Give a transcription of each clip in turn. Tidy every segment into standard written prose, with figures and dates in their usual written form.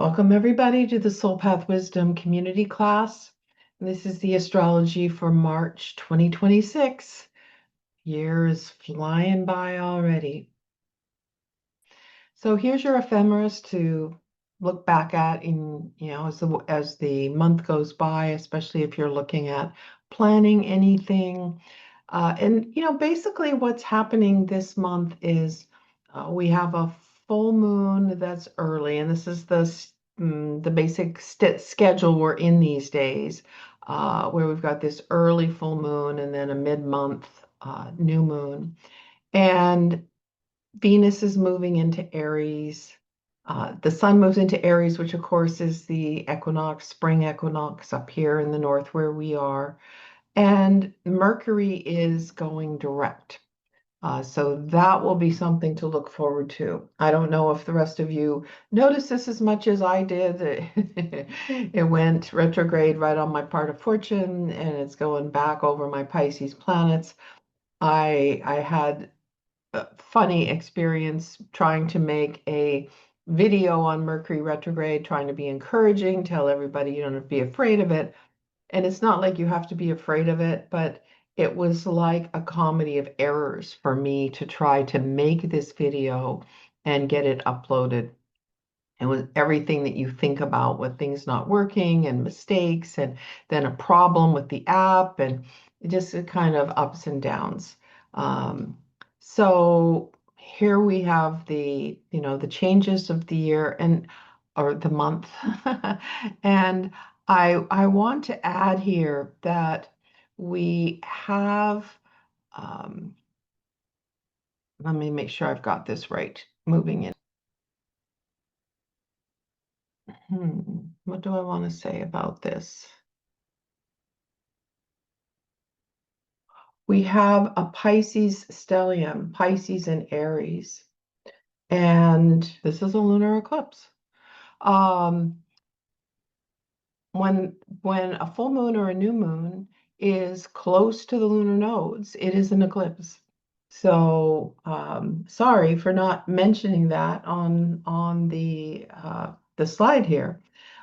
Welcome, everybody, to the Soul Path Wisdom community class. This is the astrology for March 2026. Year is flying by already. So here's your ephemeris to look back at as the month goes by, especially if you're looking at planning anything. Basically what's happening this month is we have a full moon that's early, and this is the basic schedule we're in these days, where we've got this early full moon and then a mid-month new moon. And Venus is moving into Aries. The sun moves into Aries, which of course is the equinox, spring equinox up here in the north where we are. And Mercury is going direct. So that will be something to look forward to. I don't know if the rest of you noticed this as much as I did. It went retrograde right on my part of fortune, and it's going back over my Pisces planets. I had funny experience trying to make a video on Mercury retrograde, trying to be encouraging, tell everybody you don't have to be afraid of it. And it's not like you have to be afraid of it, but it was like a comedy of errors for me to try to make this video and get it uploaded. It was everything that you think about with things not working and mistakes, and then a problem with the app, and just a kind of ups and downs. Um, so here we have the changes of the year or the month. And I want to add here that we have, um, let me make sure I've got this right, moving in. What do I want to say about this? We have a Pisces stellium, Pisces and Aries, and this is a lunar eclipse. Um, when a full moon or a new moon is close to the lunar nodes, it is an eclipse. So sorry for not mentioning that on the slide here.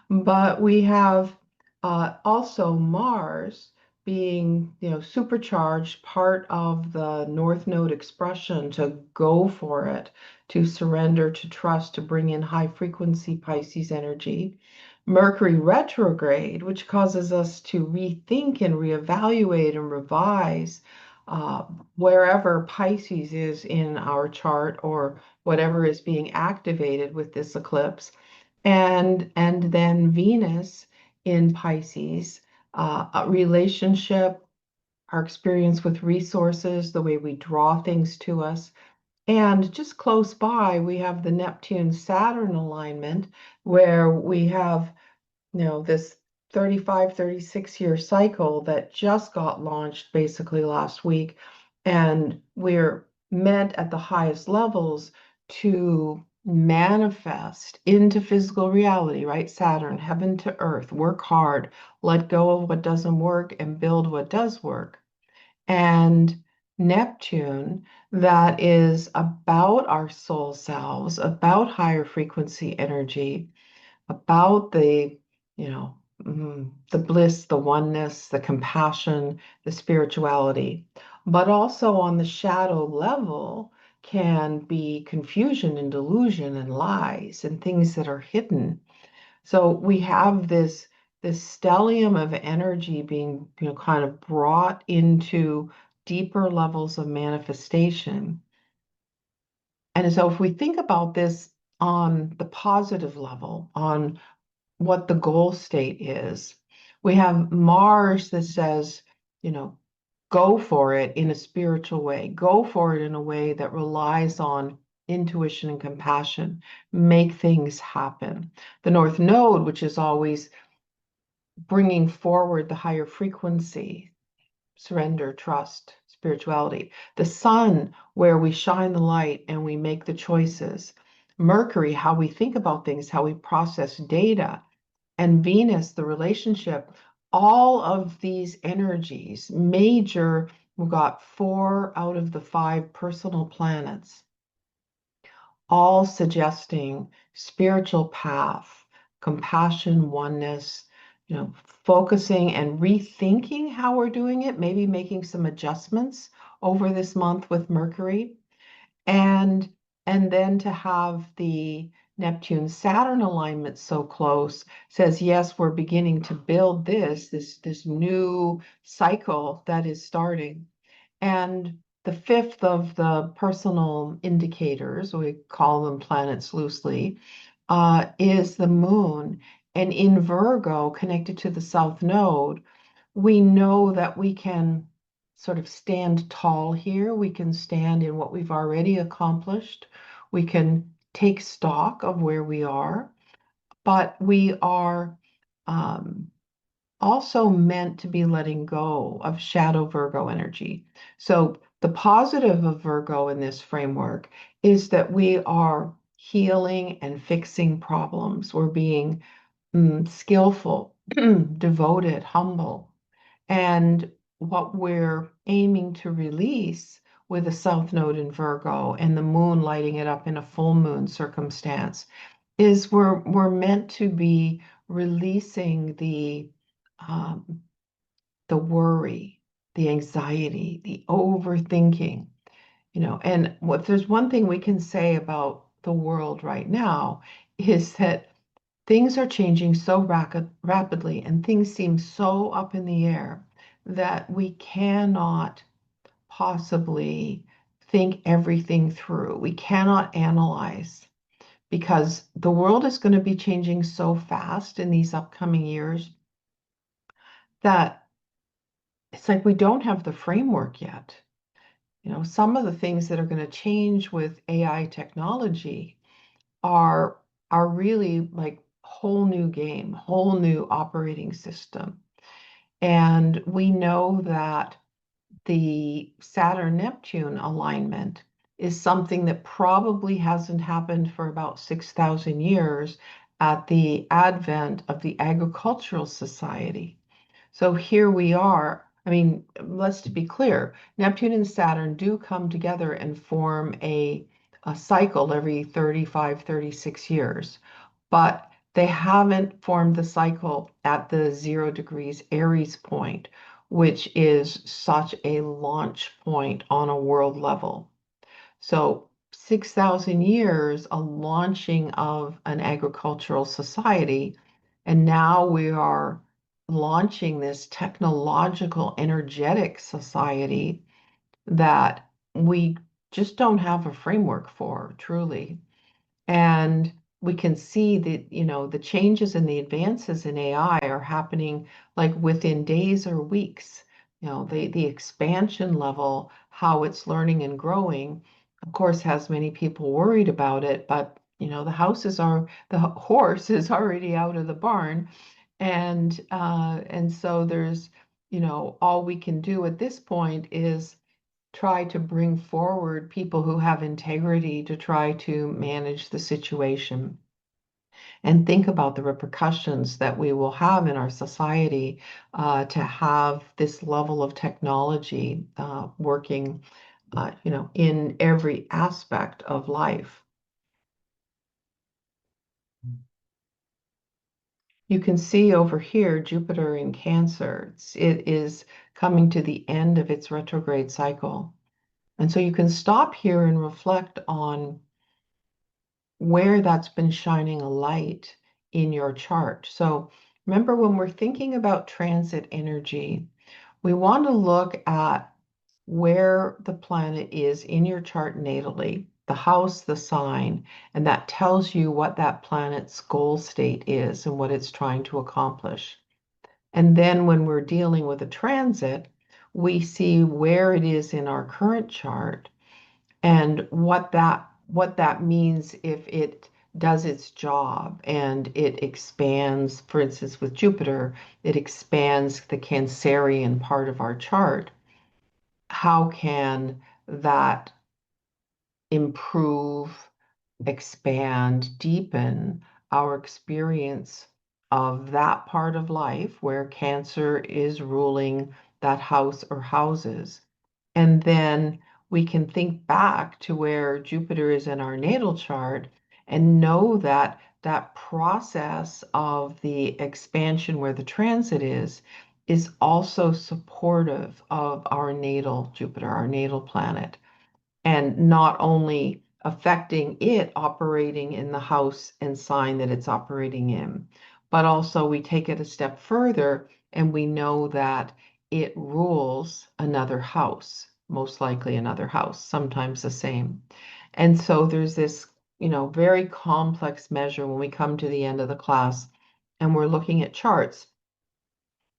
But we have also Mars being, supercharged, part of the North Node expression to go for it, to surrender, to trust, to bring in high frequency Pisces energy. Mercury retrograde, which causes us to rethink and reevaluate and revise uh, wherever Pisces is in our chart, or whatever is being activated with this eclipse. And then Venus in Pisces, a relationship, our experience with resources, the way we draw things to us. And just close by, we have the Neptune-Saturn alignment, where we have, this 35, 36-year cycle that just got launched basically last week. And we're meant at the highest levels to manifest into physical reality, right? Saturn, heaven to earth, work hard, let go of what doesn't work and build what does work. And Neptune, that is about our soul selves, about higher frequency energy, about the bliss, the oneness, the compassion, the spirituality. But also on the shadow level can be confusion and delusion and lies and things that are hidden. So we have this stellium of energy being, kind of brought into deeper levels of manifestation. And so if we think about this on the positive level, on what the goal state is, we have Mars that says, go for it in a spiritual way, go for it in a way that relies on intuition and compassion, make things happen. The North Node, which is always bringing forward the higher frequency, surrender, trust, spirituality. The sun, where we shine the light and we make the choices. Mercury, how we think about things, how we process data. And Venus, the relationship. All of these energies, major, we've got 4 out of the 5 personal planets, all suggesting spiritual path, compassion, oneness, focusing and rethinking how we're doing it, maybe making some adjustments over this month with Mercury. And then to have the Neptune Saturn alignment so close says, yes, we're beginning to build this new cycle that is starting. And the fifth of the personal indicators, we call them planets loosely, is the moon. And in Virgo, connected to the South Node, we know that we can sort of stand tall here. We can stand in what we've already accomplished. We can take stock of where we are, but we are also meant to be letting go of shadow Virgo energy. So the positive of Virgo in this framework is that we are healing and fixing problems. We're being skillful, devoted, humble. And what we're aiming to release with the South Node in Virgo and the moon lighting it up in a full moon circumstance is we're meant to be releasing um, the worry, the anxiety, the overthinking, And if there's one thing we can say about the world right now is that things are changing so rapidly and things seem so up in the air that we cannot possibly think everything through. We cannot analyze because the world is going to be changing so fast in these upcoming years that it's like we don't have the framework yet. Some of the things that are going to change with AI technology are really like whole new game, whole new operating system. And we know that the Saturn-Neptune alignment is something that probably hasn't happened for about 6,000 years at the advent of the agricultural society. So here we are. I mean, let's be clear, Neptune and Saturn do come together and form a cycle every 35, 36 years, but they haven't formed the cycle at the 0 degrees Aries point, which is such a launch point on a world level. So 6,000 years, a launching of an agricultural society, and now we are launching this technological, energetic society that we just don't have a framework for, truly. And we can see that, the changes and the advances in AI are happening like within days or weeks. The expansion level, how it's learning and growing, of course, has many people worried about it, but the horse is already out of the barn. And so there's, all we can do at this point is try to bring forward people who have integrity to try to manage the situation and think about the repercussions that we will have in our society to have this level of technology working, in every aspect of life. You can see over here Jupiter in Cancer. It is coming to the end of its retrograde cycle. And so you can stop here and reflect on where that's been shining a light in your chart. So remember, when we're thinking about transit energy, we want to look at where the planet is in your chart natally, the house, the sign, and that tells you what that planet's goal state is and what it's trying to accomplish. And then when we're dealing with a transit, we see where it is in our current chart and what that means if it does its job and it expands. For instance, with Jupiter, it expands the Cancerian part of our chart. How can that improve, expand, deepen our experience of that part of life where Cancer is ruling that house or houses? And then we can think back to where Jupiter is in our natal chart and know that that process of the expansion where the transit is also supportive of our natal Jupiter, our natal planet, and not only affecting it operating in the house and sign that it's operating in, but also we take it a step further and we know that it rules another house, most likely another house, sometimes the same. And so there's this, very complex measure when we come to the end of the class and we're looking at charts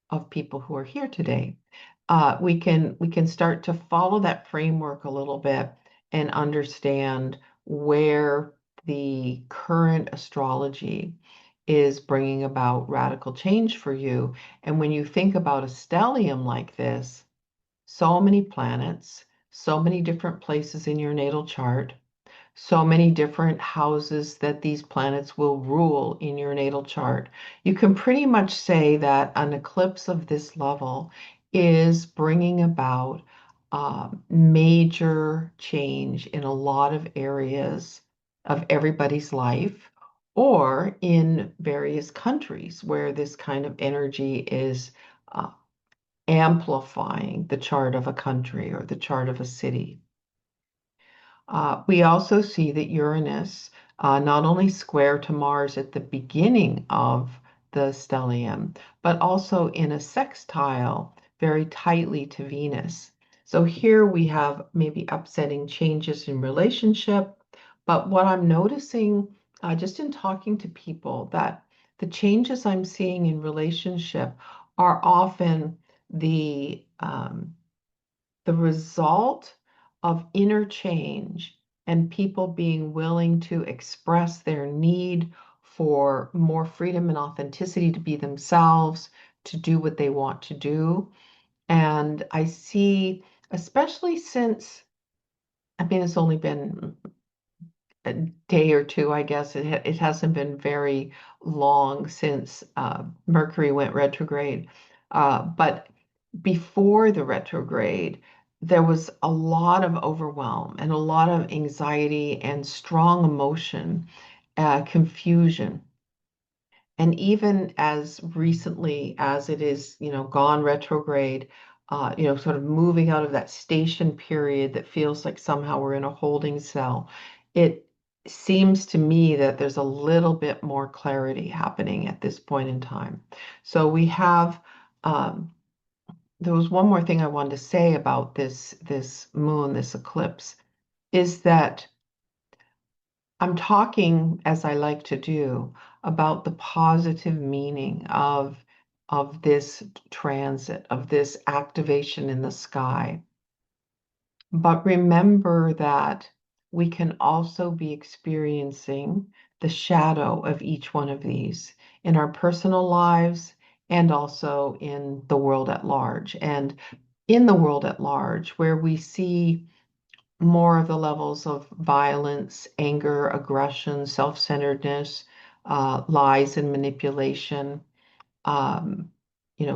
of people who are here today. We can start to follow that framework a little bit and understand where the current astrology is bringing about radical change for you. And when you think about a stellium like this, so many planets, so many different places in your natal chart, so many different houses that these planets will rule in your natal chart. You can pretty much say that an eclipse of this level is bringing about major change in a lot of areas of everybody's life, or in various countries where this kind of energy is uh, amplifying the chart of a country or the chart of a city. We also see that Uranus not only square to Mars at the beginning of the stellium, but also in a sextile very tightly to Venus. So here we have maybe upsetting changes in relationship. But what I'm noticing just in talking to people, that the changes I'm seeing in relationship are often the result of inner change and people being willing to express their need for more freedom and authenticity to be themselves, to do what they want to do. And I see, especially since, I mean, it's only been a day or two, I guess. It hasn't been very long since Mercury went retrograde. But before the retrograde, there was a lot of overwhelm and a lot of anxiety and strong emotion, confusion. And even as recently as it is, gone retrograde, sort of moving out of that station period that feels like somehow we're in a holding cell, it seems to me that there's a little bit more clarity happening at this point in time. So we have, um, there was one more thing I wanted to say about this moon, this eclipse, is that I'm talking, as I like to do, about the positive meaning of this transit, of this activation in the sky. But remember that we can also be experiencing the shadow of each one of these in our personal lives and also in the world at large. And in the world at large, where we see more of the levels of violence, anger, aggression, self-centeredness, lies and manipulation, um,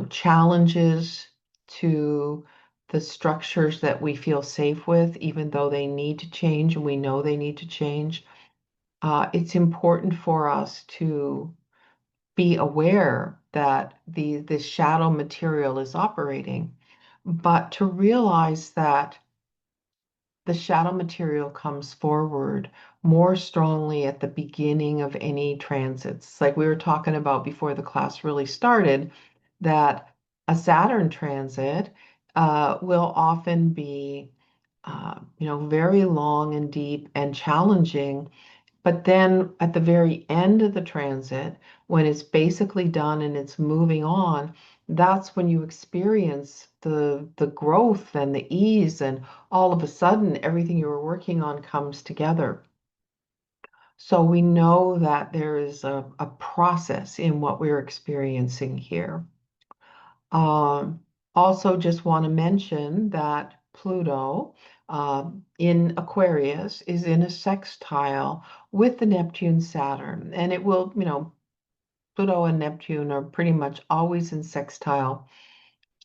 challenges to the structures that we feel safe with, even though they need to change and we know they need to change. It's important for us to be aware that this shadow material is operating, but to realize that the shadow material comes forward more strongly at the beginning of any transits. Like we were talking about before the class really started, that a Saturn transit will often be, very long and deep and challenging, but then at the very end of the transit, when it's basically done and it's moving on, that's when you experience the growth and the ease, and all of a sudden everything you were working on comes together. So we know that there is a process in what we're experiencing here. Um, Also, just want to mention that Pluto in Aquarius is in a sextile with the Neptune Saturn, and it will, Pluto and Neptune are pretty much always in sextile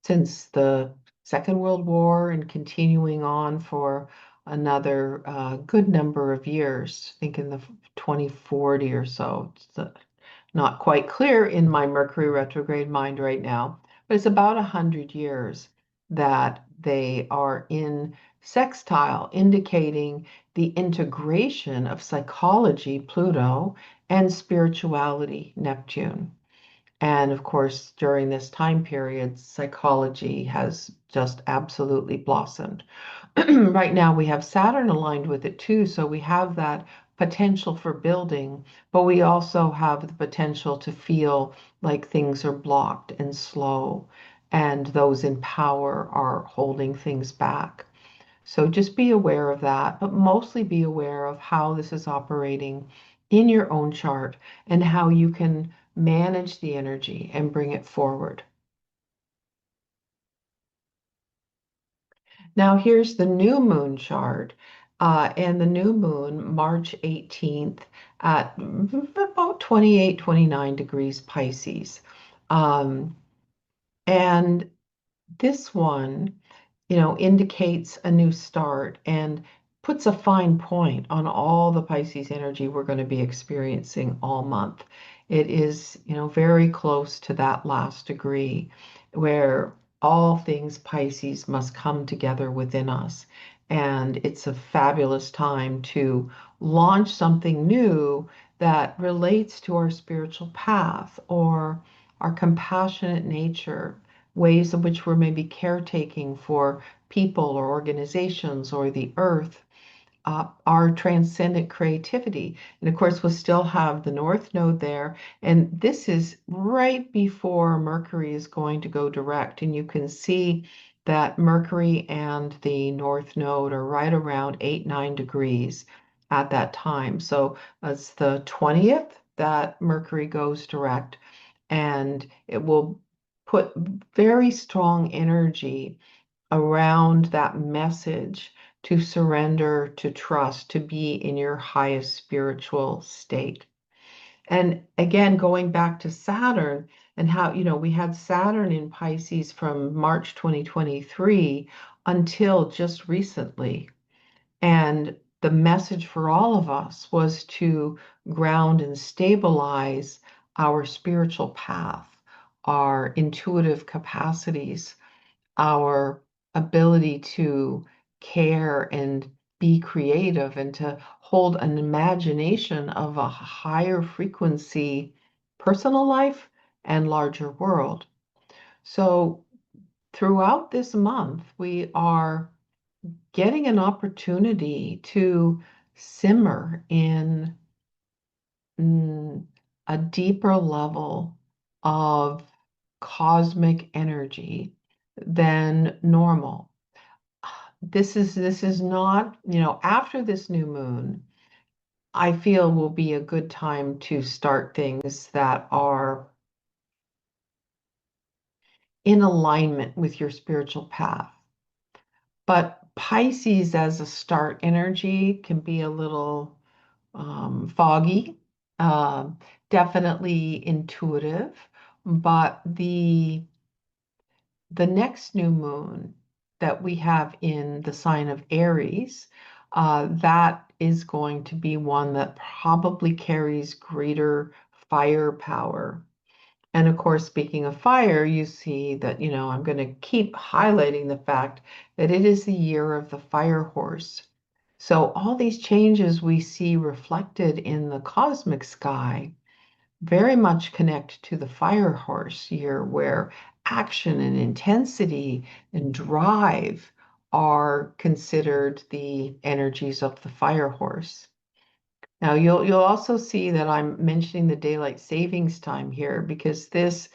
since the Second World War and continuing on for another good number of years, I think in the 2040 or so. It's not quite clear in my Mercury retrograde mind right now, but it's about 100 years that they are in sextile, indicating the integration of psychology, Pluto, and spirituality, Neptune. And of course, during this time period, psychology has just absolutely blossomed. Right now, we have Saturn aligned with it too, so we have that potential for building, but we also have the potential to feel like things are blocked and slow, and those in power are holding things back. So just be aware of that, but mostly be aware of how this is operating in your own chart and how you can manage the energy and bring it forward. Now, here's the new moon chart, and the new moon, March 18th, at about 28, 29 degrees Pisces. Um, and this one, indicates a new start and puts a fine point on all the Pisces energy we're going to be experiencing all month. It is, very close to that last degree where all things Pisces must come together within us. And it's a fabulous time to launch something new that relates to our spiritual path or our compassionate nature, ways in which we're maybe caretaking for people or organizations or the earth, our transcendent creativity. And of course, we'll still have the North Node there. And this is right before Mercury is going to go direct. And you can see that Mercury and the North Node are right around 8, 9 degrees at that time. So it's the 20th that Mercury goes direct, and it will put very strong energy around that message to surrender, to trust, to be in your highest spiritual state. And again, going back to Saturn and how, we had Saturn in Pisces from March 2023 until just recently. And the message for all of us was to ground and stabilize our spiritual path, our intuitive capacities, our ability to care and be creative and to hold an imagination of a higher frequency personal life and larger world. So throughout this month, we are getting an opportunity to simmer in mm, a deeper level of cosmic energy than normal. This is not, after this new moon, I feel will be a good time to start things that are in alignment with your spiritual path. But Pisces as a start energy can be a little foggy, um, definitely intuitive, but the next new moon that we have in the sign of Aries, that is going to be one that probably carries greater firepower. And of course, speaking of fire, you see that, I'm going to keep highlighting the fact that it is the year of the fire horse. So all these changes we see reflected in the cosmic sky very much connect to the fire horse year, where action and intensity and drive are considered the energies of the fire horse. Now you'll also see that I'm mentioning the daylight savings time here because this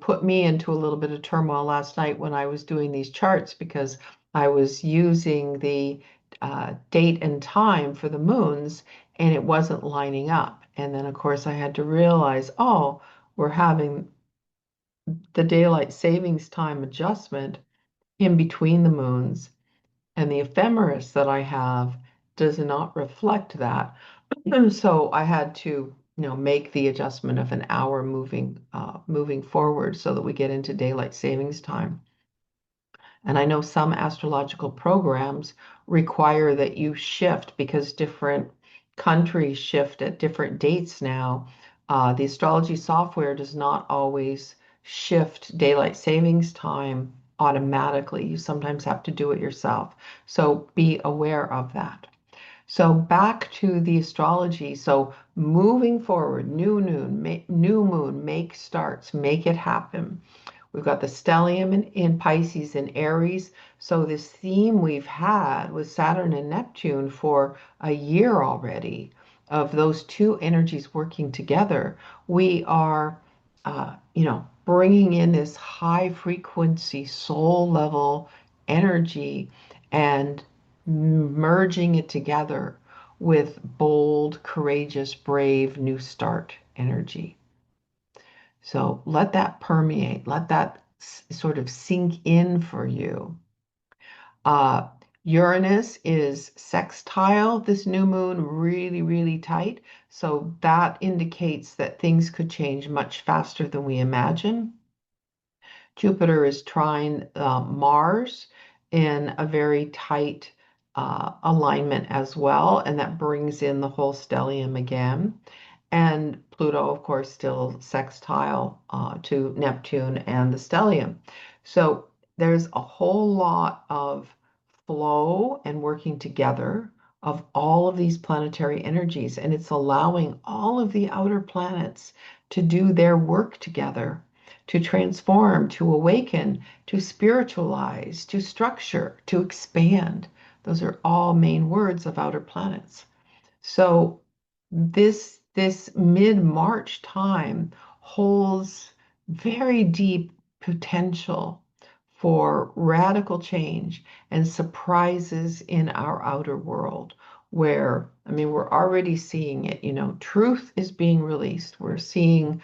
put me into a little bit of turmoil last night when I was doing these charts, because I was using the date and time for the moons and it wasn't lining up. And then of course I had to realize, oh, we're having the daylight savings time adjustment in between the moons, and the ephemeris that I have does not reflect that. So I had to, make the adjustment of an hour moving forward so that we get into daylight savings time. And I know some astrological programs require that you shift because different countries shift at different dates now. The astrology software does not always shift daylight savings time automatically. You sometimes have to do it yourself. So be aware of that. So back to the astrology. So moving forward, new moon, make starts, make it happen. We've got the stellium in Pisces and Aries. So this theme we've had with Saturn and Neptune for a year already of those two energies working together, we are, bringing in this high frequency soul level energy and merging it together with bold, courageous, brave, new start energy. So let that permeate, let that sort of sink in for you. Uh, Uranus is sextile this new moon, really, really tight. So that indicates that things could change much faster than we imagine. Jupiter is trine Mars in a very tight alignment as well, and that brings in the whole stellium again. And Pluto, of course, still sextile to Neptune and the stellium. So there's a whole lot of flow and working together of all of these planetary energies, and it's allowing all of the outer planets to do their work together, to transform, to awaken, to spiritualize, to structure, to expand. Those are all main words of outer planets. So this mid-March time holds very deep potential for radical change and surprises in our outer world where, I mean, we're already seeing it, truth is being released. We're seeing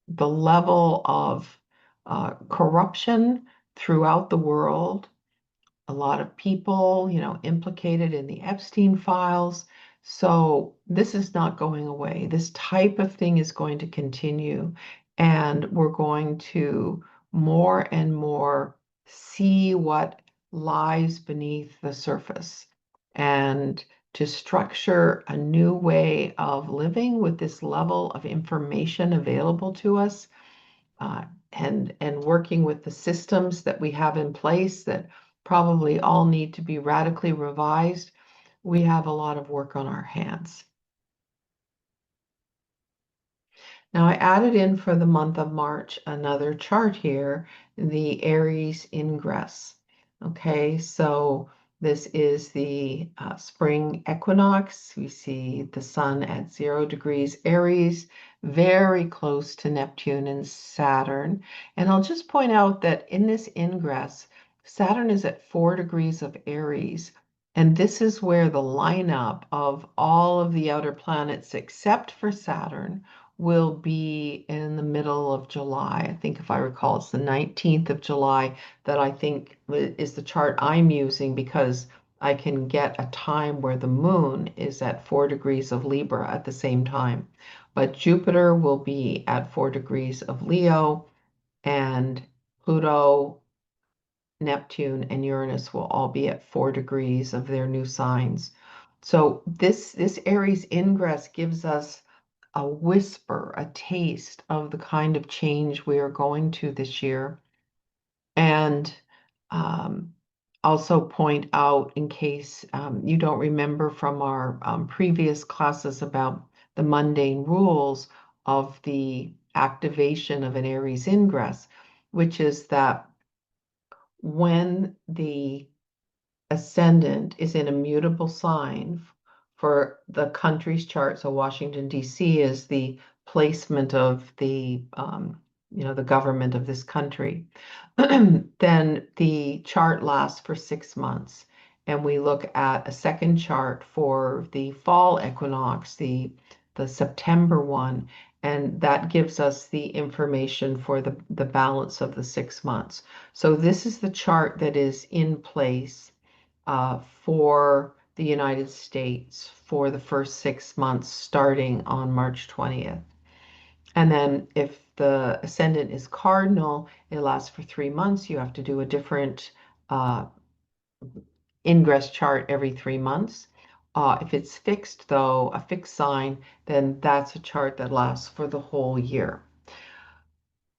the level of corruption throughout the world, a lot of people, implicated in the Epstein files. So this is not going away. This type of thing is going to continue, and we're going to more and more see what lies beneath the surface and to structure a new way of living with this level of information available to us, uh, and working with the systems that we have in place that probably all need to be radically revised. We have a lot of work on our hands. Now, I added in for the month of March another chart here, the Aries ingress. Okay, so this is the spring equinox. We see the sun at 0 degrees Aries, very close to Neptune and Saturn. And I'll just point out that in this ingress, Saturn is at 4 degrees of Aries. And this is where the lineup of all of the outer planets, except for Saturn, will be in the middle of July. I think if I recall, it's the 19th of July that I think is the chart I'm using because I can get a time where the moon is at 4 degrees of Libra at the same time. But Jupiter will be at 4 degrees of Leo, and Pluto, Neptune, and Uranus will all be at 4 degrees of their new signs. So this Aries ingress gives us a whisper, a taste of the kind of change we are going to this year. And um, also point out, in case you don't remember from our previous classes about the mundane rules of the activation of an Aries ingress, which is that when the ascendant is in a mutable sign for the country's chart. So Washington, D.C. is the placement of the government of this country. Then the chart lasts for 6 months. And we look at a second chart for the fall equinox, the September one, and that gives us the information for the balance of the 6 months. So this is the chart that is in place for the United States for the first 6 months starting on March 20th. And then if the ascendant is cardinal, it lasts for 3 months. You have to do a different uh, ingress chart every 3 months. If it's fixed, though, a fixed sign, then that's a chart that lasts for the whole year.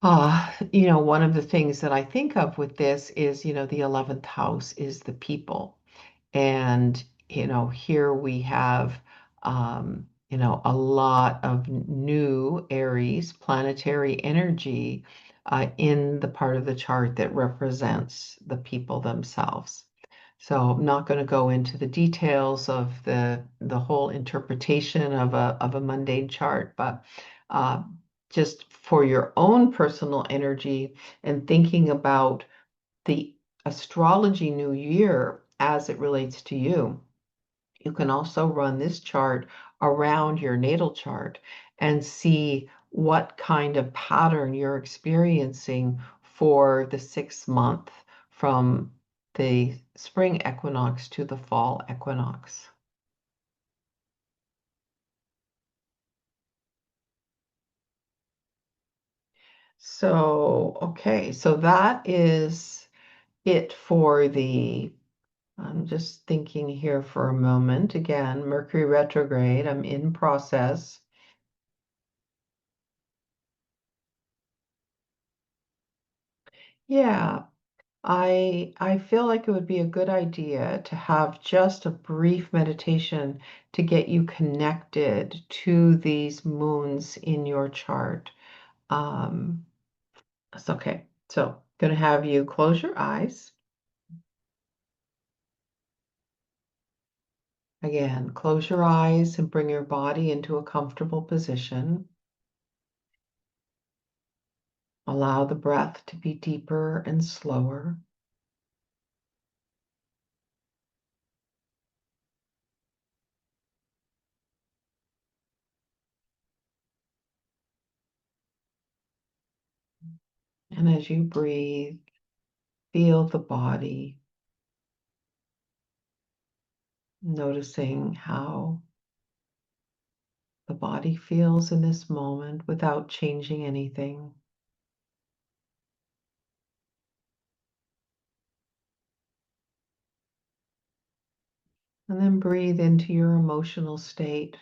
One of the things that I think of with this is, the 11th house is the people. And, here we have, a lot of new Aries planetary energy in the part of the chart that represents the people themselves. So I'm not going to go into the details of the whole interpretation of a mundane chart, but uh, just for your own personal energy and thinking about the astrology new year as it relates to you. You can also run this chart around your natal chart and see what kind of pattern you're experiencing for the 6 month from the spring equinox to the fall equinox. So, okay, so that is it for I'm just thinking here for a moment. Again, Mercury retrograde, I'm in process. Yeah, I feel like it would be a good idea to have just a brief meditation to get you connected to these moons in your chart. Um, that's okay. So, going to have you close your eyes. Again, close your eyes and bring your body into a comfortable position. Allow the breath to be deeper and slower. And as you breathe, feel the body, noticing how the body feels in this moment without changing anything. And then breathe into your emotional state,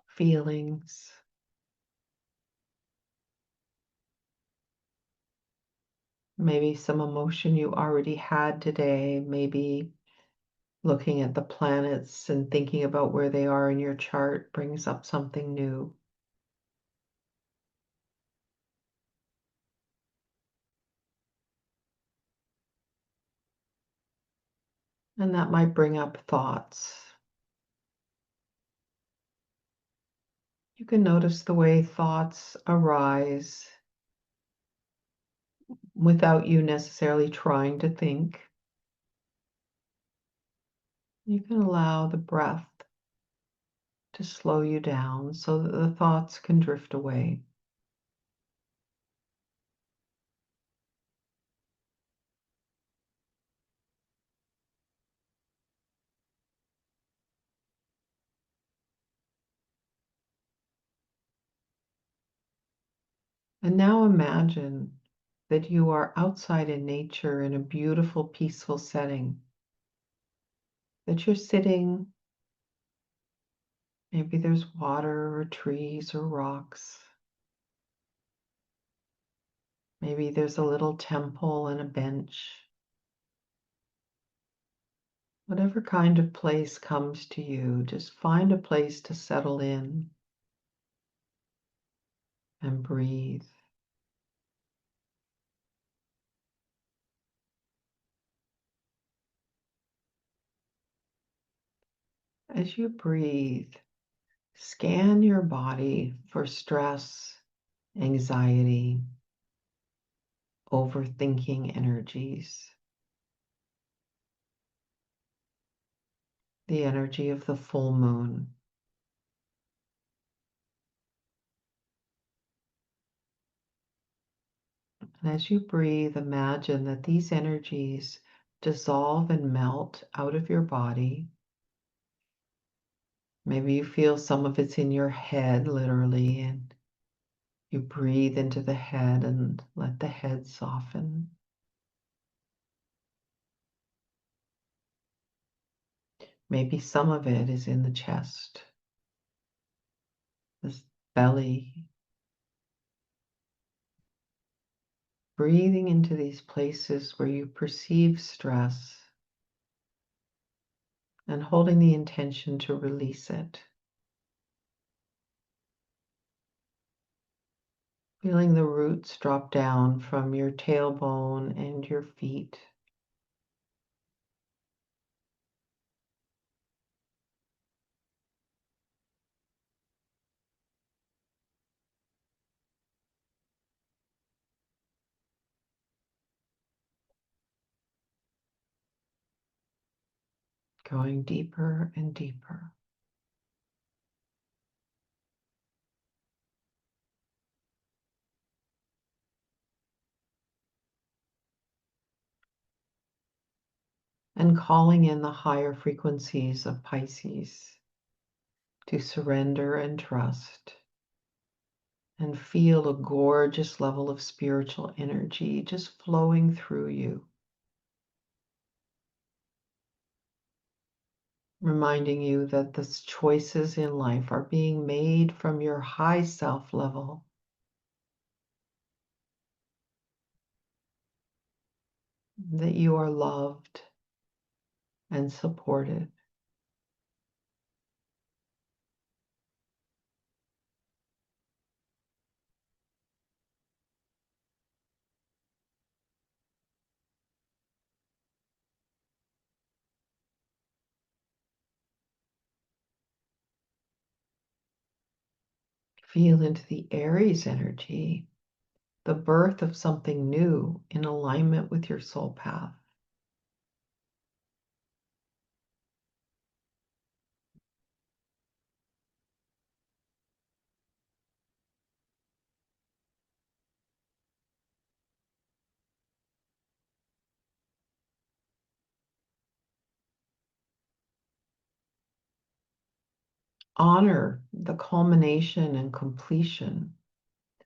feelings. Maybe some emotion you already had today, maybe looking at the planets and thinking about where they are in your chart brings up something new. And that might bring up thoughts. You can notice the way thoughts arise without you necessarily trying to think. You can allow the breath to slow you down so that the thoughts can drift away. And now imagine that you are outside in nature in a beautiful, peaceful setting, that you're sitting, maybe there's water or trees or rocks. Maybe there's a little temple and a bench. Whatever kind of place comes to you, just find a place to settle in and breathe. As you breathe, scan your body for stress, anxiety, overthinking energies, the energy of the full moon. And as you breathe, imagine that these energies dissolve and melt out of your body. Maybe you feel some of it's in your head, literally, and You breathe into the head and let the head soften. Maybe some of it is in the chest, this belly. Breathing into these places where you perceive stress and holding the intention to release it. Feeling the roots drop down from your tailbone and your feet. Going deeper and deeper. And calling in the higher frequencies of Pisces to surrender and trust and feel a gorgeous level of spiritual energy just flowing through you, reminding you that the choices in life are being made from your high self level, that you are loved and supported. Feel into the Aries energy, the birth of something new in alignment with your soul path. Honor the culmination and completion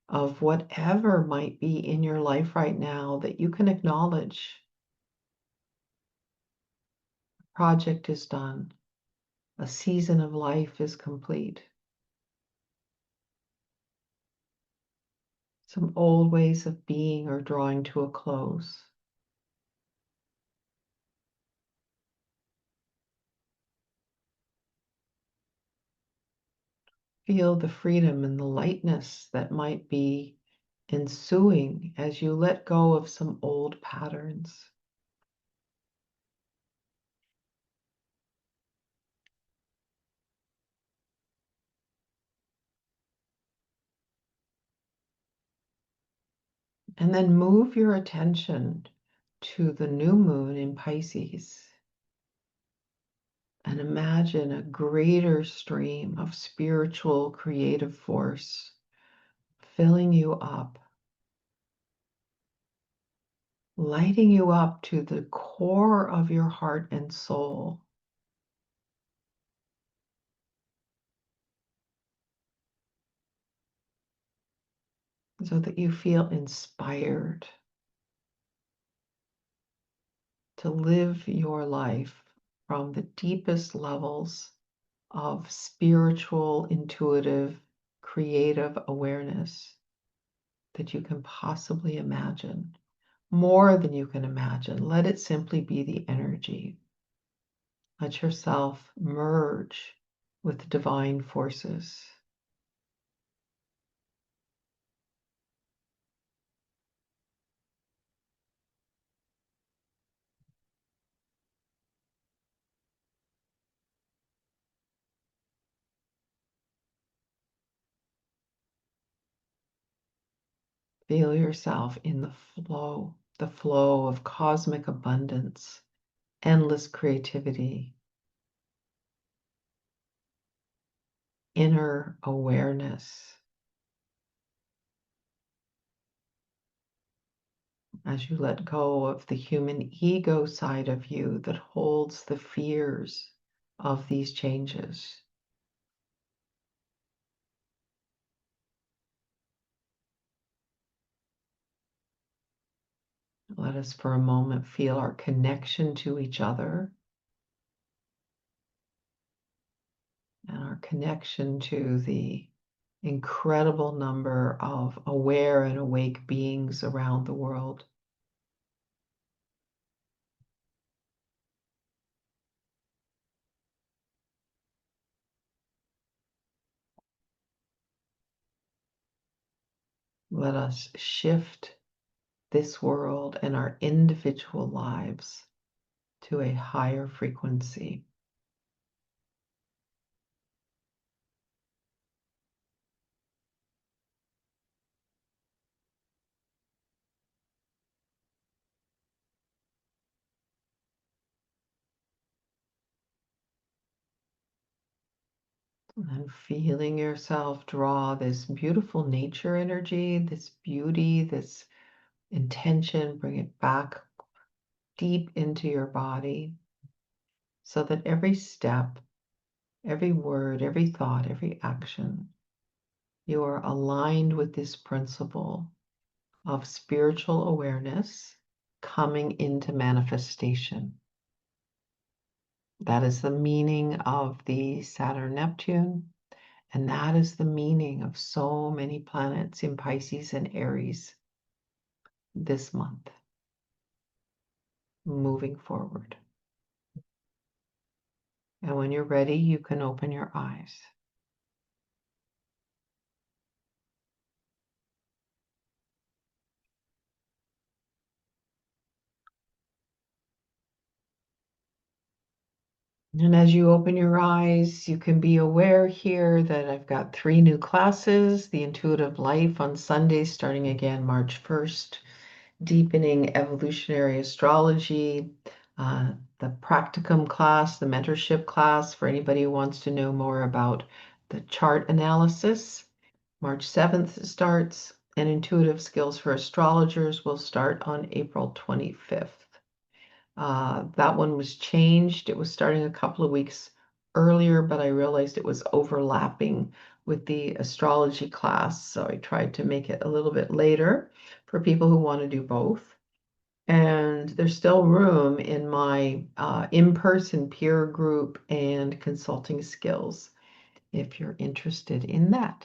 of whatever might be in your life right now that you can acknowledge. Project is done. A season of life is complete. Some old ways of being are drawing to a close. Feel the freedom and the lightness that might be ensuing as you let go of some old patterns. And then move your attention to the new moon in Pisces and imagine a greater stream of spiritual creative force filling you up, lighting you up to the core of your heart and soul, so that you feel inspired to live your life from the deepest levels of spiritual, intuitive, creative awareness that you can possibly imagine. More than you can imagine. Let it simply be the energy. Let yourself merge with divine forces. Feel yourself in the flow of cosmic abundance, endless creativity, inner awareness. As you let go of the human ego side of you that holds the fears of these changes. Let us for a moment feel our connection to each other and our connection to the incredible number of aware and awake beings around the world. Let us shift this world and our individual lives to a higher frequency. And feeling yourself draw this beautiful nature energy, this beauty, this intention, bring it back deep into your body so that every step, every word, every thought, every action, you are aligned with this principle of spiritual awareness coming into manifestation. That is the meaning of the Saturn-Neptune, and that is the meaning of so many planets in Pisces and Aries this month, moving forward. And when you're ready, you can open your eyes. And as you open your eyes, you can be aware here that I've got 3 new classes: the Intuitive Life on Sundays, starting again March 1st, Deepening Evolutionary Astrology, the Practicum class, the Mentorship class for anybody who wants to know more about the chart analysis. March 7th starts, and Intuitive Skills for Astrologers will start on April 25th. That one was changed. It was starting a couple of weeks earlier, but I realized it was overlapping with the astrology class, so I tried to make it a little bit later for people who want to do both. And there's still room in my in-person peer group and consulting skills if you're interested in that.